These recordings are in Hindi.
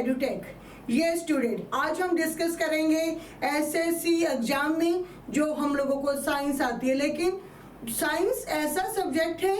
एडुटेक। ये स्टूडेंट, आज हम डिस्कस करेंगे एसएससी एग्जाम में जो हम लोगों को साइंस आती है, लेकिन साइंस ऐसा सब्जेक्ट है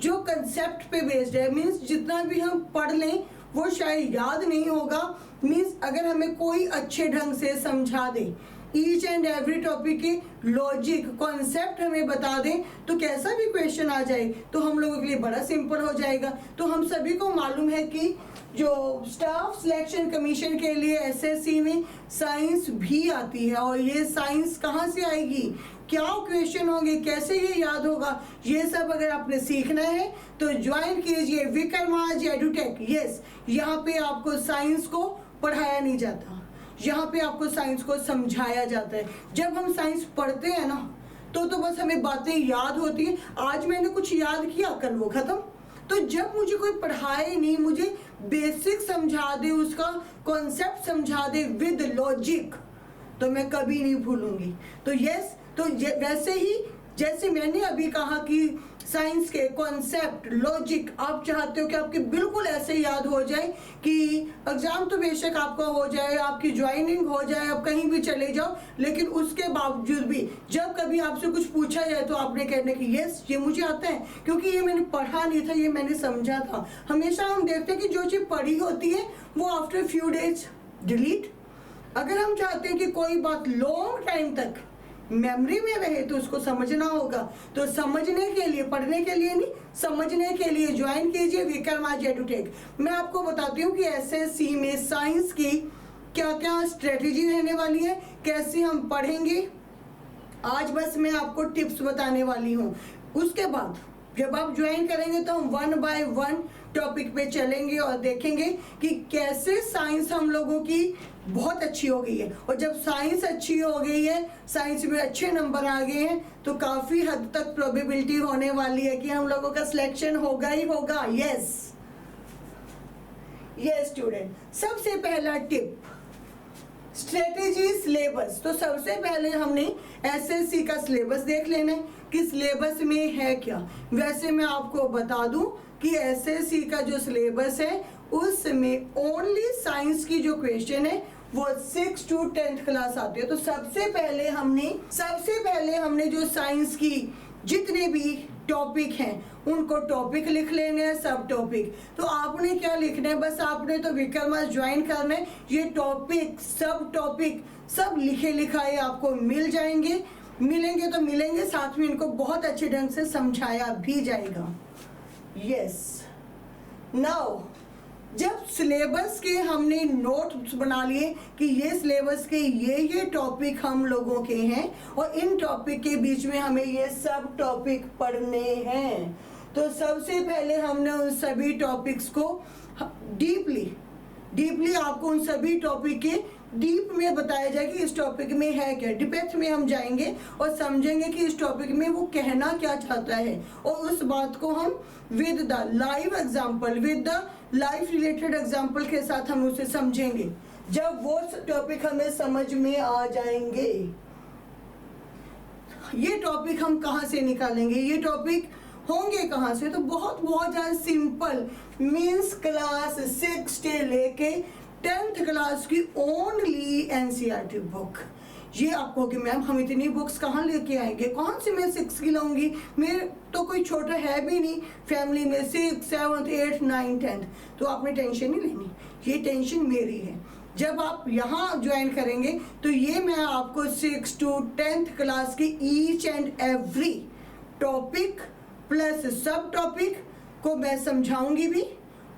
जो कंसेप्ट पे बेस्ड है। मीन्स जितना भी हम पढ़ लें वो शायद याद नहीं होगा। मीन्स अगर हमें कोई अच्छे ढंग से समझा दे, ईच एंड एवरी टॉपिक के लॉजिक कॉन्सेप्ट हमें बता दें, तो कैसा भी क्वेश्चन आ जाए तो हम लोगों के लिए बड़ा सिंपल हो जाएगा। तो हम सभी को मालूम है कि जो स्टाफ सिलेक्शन कमीशन के लिए एसएससी में साइंस भी आती है, और ये साइंस कहाँ से आएगी, क्या क्वेश्चन होंगे, कैसे ये याद होगा, ये सब अगर आपने सीखना है तो ज्वाइन कीजिए विक्रमाज एडुटेक। यस, यहाँ पे आपको साइंस को पढ़ाया नहीं जाता, यहाँ पे आपको साइंस को समझाया जाता है। जब हम साइंस पढ़ते हैं ना तो बस हमें बातें याद होती हैं। आज मैंने कुछ याद किया, कल वो खत्म। तो जब मुझे कोई पढ़ाए नहीं, मुझे बेसिक समझा दे, उसका कॉन्सेप्ट समझा दे विद लॉजिक, तो मैं कभी नहीं भूलूंगी। तो यस, तो वैसे ही जैसे मैंने अभी कहा कि साइंस के कॉन्सेप्ट लॉजिक आप चाहते हो कि आपके बिल्कुल ऐसे याद हो जाए कि एग्जाम तो बेशक आपका हो जाए, आपकी ज्वाइनिंग हो जाए, आप कहीं भी चले जाओ, लेकिन उसके बावजूद भी जब कभी आपसे कुछ पूछा जाए तो आपने कहने की यस ये मुझे आता है, क्योंकि ये मैंने पढ़ा नहीं था, ये मैंने समझा था। हमेशा हम देखते हैं कि जो चीज़ पढ़ी होती है वो आफ्टर फ्यू डेज डिलीट। अगर हम चाहते हैं कि कोई बात लॉन्ग टाइम तक मेमोरी में रहे तो उसको समझना होगा। तो समझने के लिए, पढ़ने के लिए नहीं, समझने के लिए ज्वाइन कीजिए विक्रमाज एडुटेक। मैं आपको बताती हूँ कि एसएससी में साइंस की क्या क्या स्ट्रेटेजी रहने वाली है, कैसे हम पढ़ेंगे। आज बस मैं आपको टिप्स बताने वाली हूँ। उसके बाद जब आप ज्वाइन करेंगे तो हम 1 बाय 1 टॉपिक पे चलेंगे और देखेंगे कि कैसे साइंस हम लोगों की बहुत अच्छी हो गई है। और जब साइंस अच्छी हो गई है, साइंस में अच्छे नंबर आ गए हैं, तो काफ़ी हद तक प्रोबेबिलिटी होने वाली है कि हम लोगों का सिलेक्शन होगा ही होगा। यस यस स्टूडेंट, सबसे पहला टिप स्ट्रेटेजी सिलेबस। तो सबसे पहले हमने एसएससी का सिलेबस देख लेना है कि सिलेबस में है क्या। वैसे मैं आपको बता दूं कि एसएससी का जो सिलेबस है उसमें ओनली साइंस की जो क्वेश्चन है वो 6 to 10th क्लास आती है। तो सबसे पहले हमने जो साइंस की जितने भी टॉपिक हैं उनको टॉपिक लिख लेने हैं, सब टॉपिक। तो आपने क्या लिखना है, बस आपने तो विक्रमाज ज्वाइन करना है। ये टॉपिक, सब टॉपिक सब लिखे लिखाए आपको मिल जाएंगे, मिलेंगे तो मिलेंगे, साथ में इनको बहुत अच्छे ढंग से समझाया भी जाएगा। यस, नाउ जब सिलेबस के हमने नोट्स बना लिए कि ये सिलेबस के ये टॉपिक हम लोगों के हैं और इन टॉपिक के बीच में हमें ये सब टॉपिक पढ़ने हैं, तो सबसे पहले हमने उन सभी टॉपिक्स को डीपली आपको उन सभी टॉपिक के डीप में बताया जाए कि इस टॉपिक में है क्या। डिपेथ में हम जाएंगे और समझेंगे कि इस टॉपिक में वो कहना क्या चाहता है, और उस बात को हम with the live example, with the life related example के साथ हम उसे समझेंगे। जब वो टॉपिक हमें समझ में आ जाएंगे, ये टॉपिक हम कहाँ से निकालेंगे, ये टॉपिक होंगे कहाँ से, तो बहुत ज़्यादा सिंपल। मीन्स क्लास 6 से लेके 10th क्लास की ओनली एनसीईआरटी बुक। ये आपको कि मैम हम इतनी बुक्स कहाँ लेके आएंगे, कौन सी मैं 6 की लाऊंगी, मेरे तो कोई छोटा है भी नहीं फैमिली में, 6, 7, 8, 9, 10। तो आपने टेंशन नहीं लेनी, ये टेंशन मेरी है। जब आप यहाँ ज्वाइन करेंगे तो ये मैं आपको 6 to 10th क्लास की each and every topic plus सब टॉपिक को मैं समझाऊंगी भी,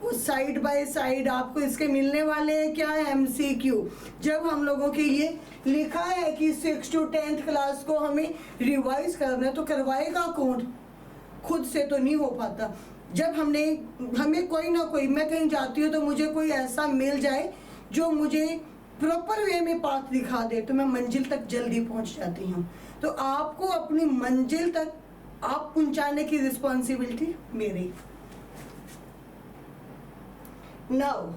और साइड बाय साइड आपको इसके मिलने वाले हैं क्या, एमसीक्यू। जब हम लोगों के ये लिखा है कि 6 to 10th क्लास को हमें रिवाइज करना है, तो करवाएगा कौन, खुद से तो नहीं हो पाता। जब हमें कोई ना कोई, मैं कहीं जाती हूँ तो मुझे कोई ऐसा मिल जाए जो मुझे प्रॉपर वे में पाथ दिखा दे, तो मैं मंजिल तक जल्दी पहुँच जाती हूँ। तो आपको अपनी मंजिल तक आप पहुँचाने की रिस्पॉन्सिबिलिटी मेरी। नाउ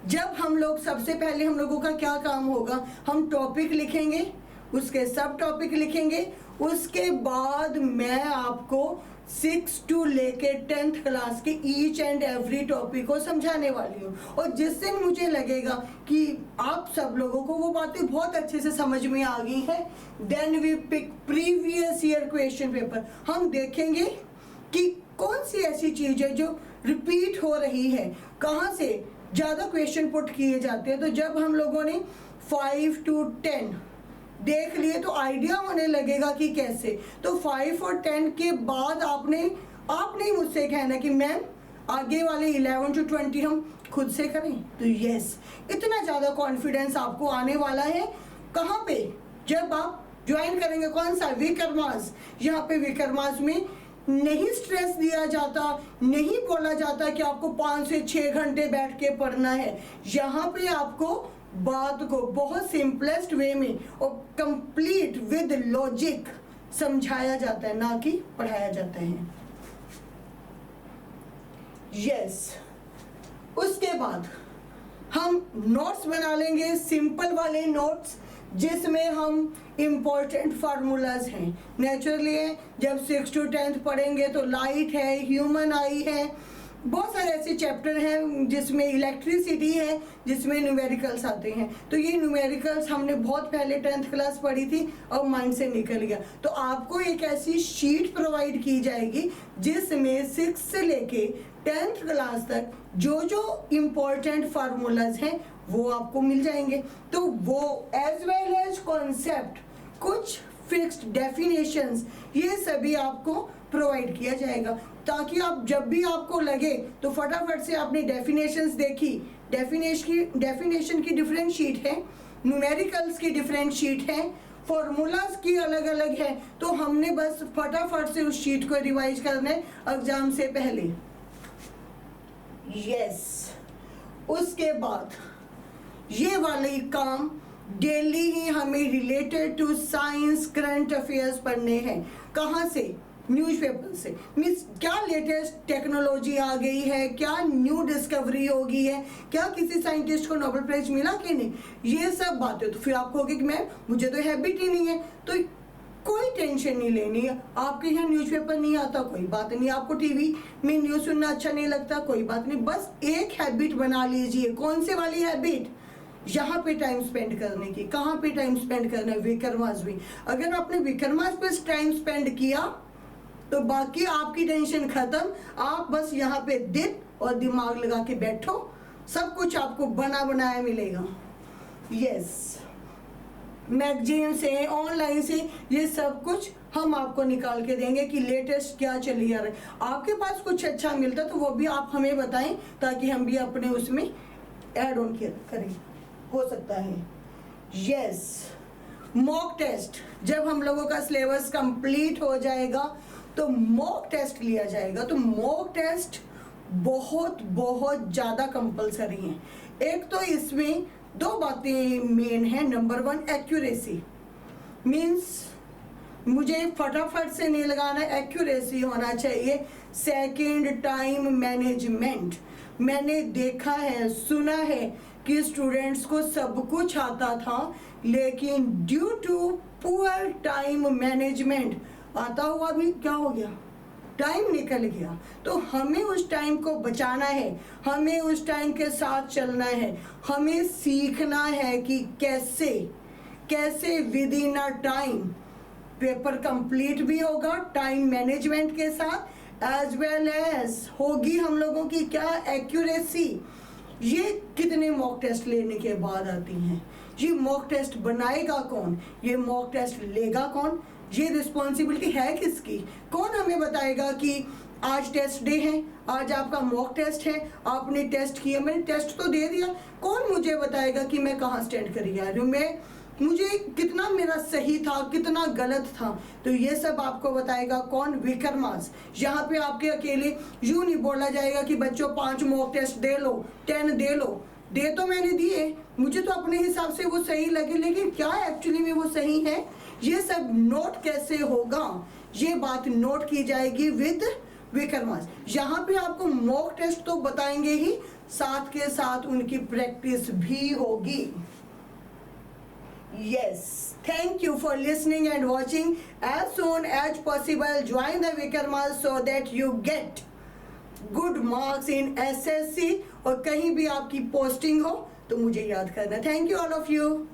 जब हम लोग, सबसे पहले हम लोगों का क्या काम होगा, हम टॉपिक लिखेंगे, उसके सब टॉपिक लिखेंगे, उसके बाद मैं आपको 6 टू लेके 10th क्लास के ईच एंड एवरी टॉपिक को समझाने वाली हूँ। और जिस दिन मुझे लगेगा कि आप सब लोगों को वो बातें बहुत अच्छे से समझ में आ गई हैं, then we pick previous year question paper. हम देखेंगे कि कौन सी ऐसी चीज़ है जो रिपीट हो रही है, कहाँ से ज़्यादा क्वेश्चन पुट किए जाते हैं। तो जब हम लोगों ने 5 to 10 देख लिए तो आइडिया होने लगेगा कि कैसे। तो 5 और 10 के बाद आपने मुझसे कहना कि मैम आगे वाले 11 to 20 हम खुद से करें। तो यस, इतना ज़्यादा कॉन्फिडेंस आपको आने वाला है। कहाँ पे? जब आप ज्वाइन करेंगे कौन सा, विक्रमास। यहाँ पे विक्रमास में नहीं स्ट्रेस दिया जाता, नहीं बोला जाता कि आपको 5 से 6 घंटे बैठ के पढ़ना है। यहाँ पे आपको बात को बहुत सिंपलेस्ट वे में और कंप्लीट विद लॉजिक समझाया जाता है, ना कि पढ़ाया जाता है। यस, उसके बाद हम नोट्स बना लेंगे, सिंपल वाले नोट्स जिसमें हम इम्पोर्टेंट फार्मूलाज हैं, नेचुरली है। जब 6 to 10 पढ़ेंगे तो लाइट है, ह्यूमन आई है, बहुत सारे ऐसे चैप्टर हैं जिसमें इलेक्ट्रिसिटी है, जिसमें न्यूमेरिकल्स आते हैं। तो ये न्यूमेरिकल्स हमने बहुत पहले 10th क्लास पढ़ी थी और माइंड से निकल गया। तो आपको एक ऐसी शीट प्रोवाइड की जाएगी जिसमें 6 से लेके 10th क्लास तक जो जो इम्पोर्टेंट फार्मूलाज हैं वो आपको मिल जाएंगे। तो वो एज वेल एज कॉन्सेप्ट, कुछ फिक्स्ड डेफिनेशंस, ये सभी आपको प्रोवाइड किया जाएगा, ताकि आप जब भी आपको लगे तो फटाफट से आपने डेफिनेशंस देखी, डेफिनेशन की डिफरेंट शीट है, न्यूमेरिकल्स की डिफरेंट शीट है, फॉर्मूलाज की अलग अलग है। तो हमने बस फटाफट से उस शीट को रिवाइज करना है एग्जाम से पहले। यस, उसके बाद ये वाले काम डेली ही हमें related to science current affairs पढ़ने हैं। कहाँ से? न्यूज़पेपर से। मीन्स क्या लेटेस्ट टेक्नोलॉजी आ गई है, क्या न्यू डिस्कवरी हो गई है, क्या किसी साइंटिस्ट को नोबेल प्राइज मिला कि नहीं, ये सब बातें। तो फिर आपको होगी कि मैम मुझे तो हैबिट ही नहीं है, तो कोई टेंशन नहीं लेनी है। आपके यहाँ न्यूज़पेपर नहीं आता, कोई बात नहीं। आपको टीवी में न्यूज़ सुनना अच्छा नहीं लगता, कोई बात नहीं। बस एक हैबिट बना लीजिए। कौन से वाली हैबिट? यहाँ पे टाइम स्पेंड करने की। कहाँ पे टाइम स्पेंड करना है? विक्रमास में। अगर आपने विक्रमास पे टाइम स्पेंड किया तो बाकी आपकी टेंशन खत्म। आप बस यहाँ पे दिल और दिमाग लगा के बैठो, सब कुछ आपको बना बनाया मिलेगा। यस, मैगजीन से, ऑनलाइन से, ये सब कुछ हम आपको निकाल के देंगे कि लेटेस्ट क्या चली आ रहा है। आपके पास कुछ अच्छा मिलता तो वो भी आप हमें बताएं, ताकि हम भी अपने उसमें ऐड ऑन करें, हो सकता है। यस, मॉक टेस्ट, जब हम लोगों का सिलेबस कंप्लीट हो जाएगा तो मॉक टेस्ट लिया जाएगा। तो मॉक टेस्ट बहुत बहुत ज़्यादा कंपलसरी हैं। एक तो इसमें 2 बातें मेन हैं। नंबर 1 एक्यूरेसी, मीन्स मुझे फटाफट से नहीं लगाना, एक्यूरेसी होना चाहिए। Second, time management. मैंने देखा है, सुना है कि स्टूडेंट्स को सब कुछ आता था, लेकिन due to poor time management आता हुआ भी क्या हो गया, टाइम निकल गया। तो हमें उस टाइम को बचाना है, हमें उस टाइम के साथ चलना है, हमें सीखना है कि कैसे with in a time paper complete भी होगा, टाइम मैनेजमेंट के साथ, एज वेल एज होगी हम लोगों की क्या, एक्यूरेसी। ये कितने मॉक टेस्ट लेने के बाद आती हैं। ये मॉक टेस्ट बनाएगा कौन, ये मॉक टेस्ट लेगा कौन, ये रिस्पॉन्सिबिलिटी है किसकी? कौन हमें बताएगा कि आज टेस्ट डे है, आज आपका मॉक टेस्ट है, आपने टेस्ट किया, मैंने टेस्ट तो दे दिया, कौन मुझे बताएगा कि मैं कहाँ स्टैंड करी जा रही हूँ, मुझे कितना मेरा सही था, कितना गलत था। तो ये सब आपको बताएगा कौन, विक्रमास। यहाँ पे आपके अकेले यूँ नहीं बोला जाएगा कि बच्चों 5 मॉक टेस्ट दे लो, 10 दे लो। दे तो मैंने दिए, मुझे तो अपने हिसाब से वो सही लगे, लेकिन क्या एक्चुअली में वो सही है, ये सब नोट कैसे होगा, ये बात नोट की जाएगी विद विक्रमास। यहाँ पे आपको मॉक टेस्ट तो बताएंगे ही, साथ के साथ उनकी प्रैक्टिस भी होगी। Yes, thank you for listening and watching. As soon as possible, join the Vikarma so that you get good marks in SSC. और कहीं भी आपकी पोस्टिंग हो तो मुझे याद करना. Thank you all of you.